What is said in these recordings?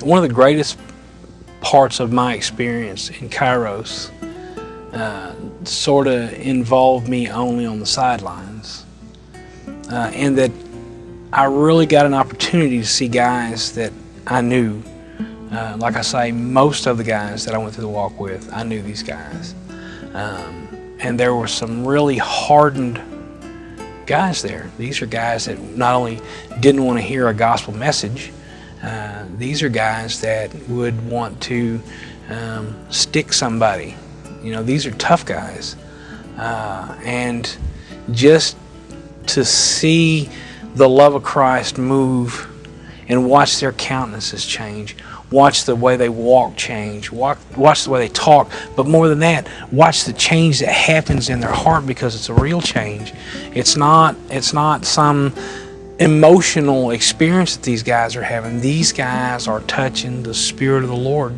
one of the greatest parts of my experience in Kairos sort of involved me only on the sidelines, and that I really got an opportunity to see guys that I knew. Like I say, most of the guys that I went through the walk with, I knew these guys. And there were some really hardened guys there. These are guys that not only didn't want to hear a gospel message, these are guys that would want to stick somebody. You know, these are tough guys. And just to see the love of Christ move and watch their countenances change, watch the way they walk change, watch the way they talk, but more than that, watch the change that happens in their heart, because it's a real change. It's not some emotional experience that these guys are having. These guys are touching the Spirit of the Lord,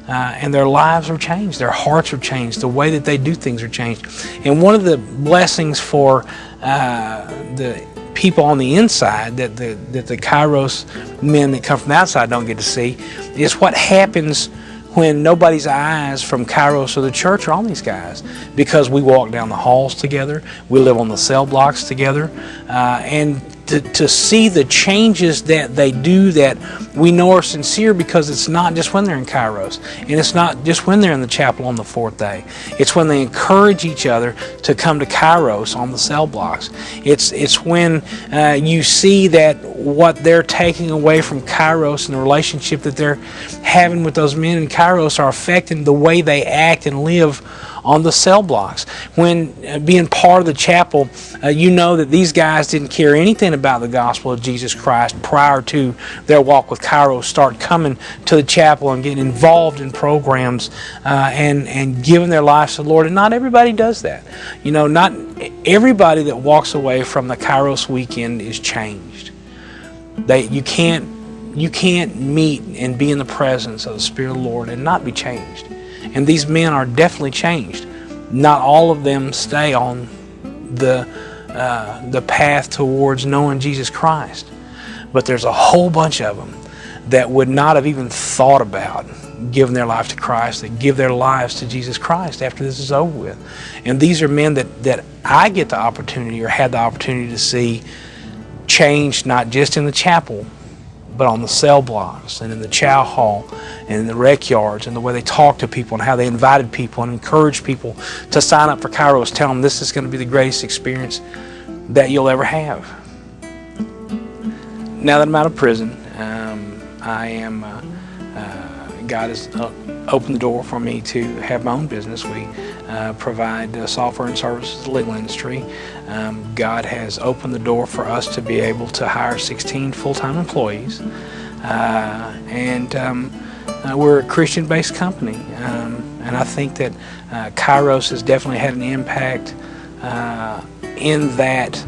and their lives are changed. Their hearts are changed. The way that they do things are changed. And one of the blessings for the people on the inside that the Kairos men that come from the outside don't get to see is what happens when nobody's eyes from Kairos or the church are on these guys, because we walk down the halls together, we live on the cell blocks together, and to see the changes that they do that we know are sincere, because it's not just when they're in Kairos, and it's not just when they're in the chapel on the fourth day. It's when they encourage each other to come to Kairos on the cell blocks. It's when you see that what they're taking away from Kairos and the relationship that they're having with those men in Kairos are affecting the way they act and live on the cell blocks. When being part of the chapel, you know that these guys didn't care anything about the gospel of Jesus Christ prior to their walk with Kairos, start coming to the chapel and getting involved in programs and giving their lives to the Lord. And not everybody does that. You know, not everybody that walks away from the Kairos weekend is changed. You can't meet and be in the presence of the Spirit of the Lord and not be changed. And these men are definitely changed. Not all of them stay on the path towards knowing Jesus Christ, but there's a whole bunch of them that would not have even thought about giving their life to Christ, that give their lives to Jesus Christ after this is over with. And these are men that I get the opportunity, or had the opportunity, to see changed, not just in the chapel, but on the cell blocks and in the chow hall and in the rec yards, and the way they talk to people and how they invited people and encouraged people to sign up for Kairos, tell them this is going to be the greatest experience that you'll ever have. Now that I'm out of prison, God has opened the door for me to have my own business. We provide software and services to the legal industry. God has opened the door for us to be able to hire 16 full-time employees. We're a Christian-based company. And I think that Kairos has definitely had an impact in that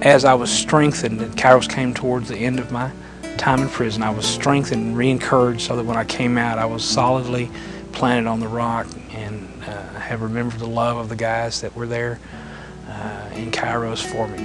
as I was strengthened, and Kairos came towards the end of my time in prison, I was strengthened and re-encouraged so that when I came out, I was solidly planted on the rock, and have remembered the love of the guys that were there in Kairos for me.